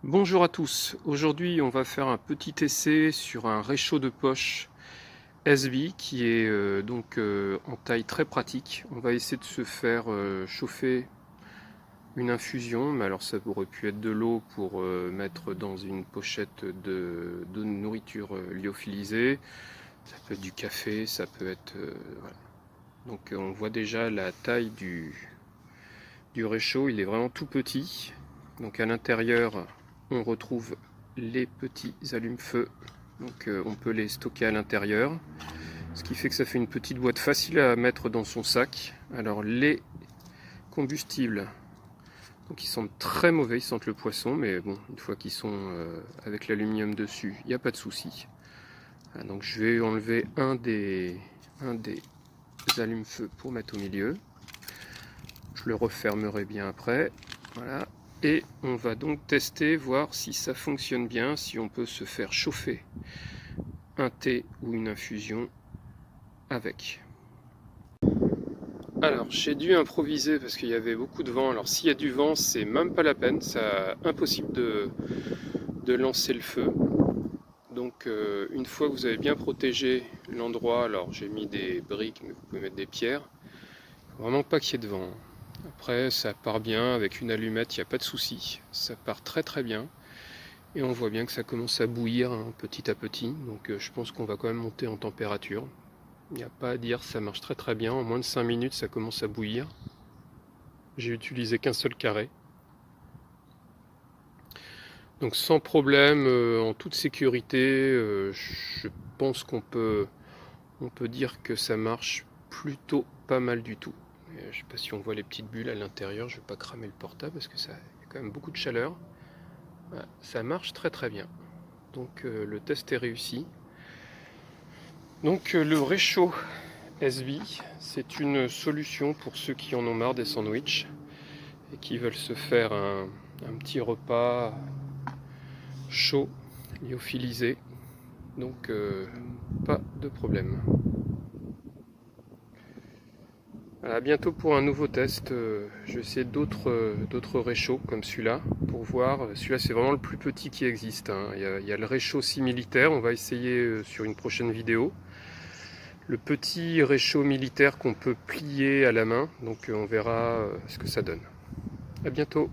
Bonjour à tous, aujourd'hui on va faire un petit essai sur un réchaud de poche SB qui est en taille très pratique. On va essayer de se faire chauffer une infusion, mais alors ça aurait pu être de l'eau pour mettre dans une pochette de nourriture lyophilisée, ça peut être du café, ça peut être... voilà. Donc on voit déjà la taille du réchaud, il est vraiment tout petit. Donc à l'intérieur on retrouve les petits allumes-feu, donc on peut les stocker à l'intérieur, ce qui fait que ça fait une petite boîte facile à mettre dans son sac. Alors les combustibles, donc ils sentent très mauvais, ils sentent le poisson, mais bon, une fois qu'ils sont avec l'aluminium dessus, il n'y a pas de souci. Donc je vais enlever un des allumes-feu pour mettre au milieu. Je le refermerai bien après. Voilà. Et on va donc tester, voir si ça fonctionne bien, si on peut se faire chauffer un thé ou une infusion avec. Alors j'ai dû improviser parce qu'il y avait beaucoup de vent. Alors s'il y a du vent, c'est même pas la peine, c'est impossible de lancer le feu. Donc une fois que vous avez bien protégé l'endroit, alors j'ai mis des briques, mais vous pouvez mettre des pierres. Faut vraiment pas qu'il y ait de vent. Après ça part bien avec une allumette, il n'y a pas de souci. Ça part très très bien. Et on voit bien que ça commence à bouillir petit à petit. Donc je pense qu'on va quand même monter en température. Il n'y a pas à dire, ça marche très très bien. En moins de 5 minutes, ça commence à bouillir. J'ai utilisé qu'un seul carré. Donc sans problème, en toute sécurité, je pense on peut dire que ça marche plutôt pas mal du tout. Je ne sais pas si on voit les petites bulles à l'intérieur, je ne vais pas cramer le portable parce que ça, il y a quand même beaucoup de chaleur. Voilà, ça marche très très bien. Donc le test est réussi. Donc le réchaud SB, c'est une solution pour ceux qui en ont marre des sandwichs et qui veulent se faire un petit repas chaud, lyophilisé. Donc pas de problème. À bientôt pour un nouveau test. Je vais essayer d'autres réchauds comme celui-là pour voir. Celui-là c'est vraiment le plus petit qui existe. Il y a le réchaud similitaire, on va essayer sur une prochaine vidéo. Le petit réchaud militaire qu'on peut plier à la main, donc on verra ce que ça donne. A bientôt.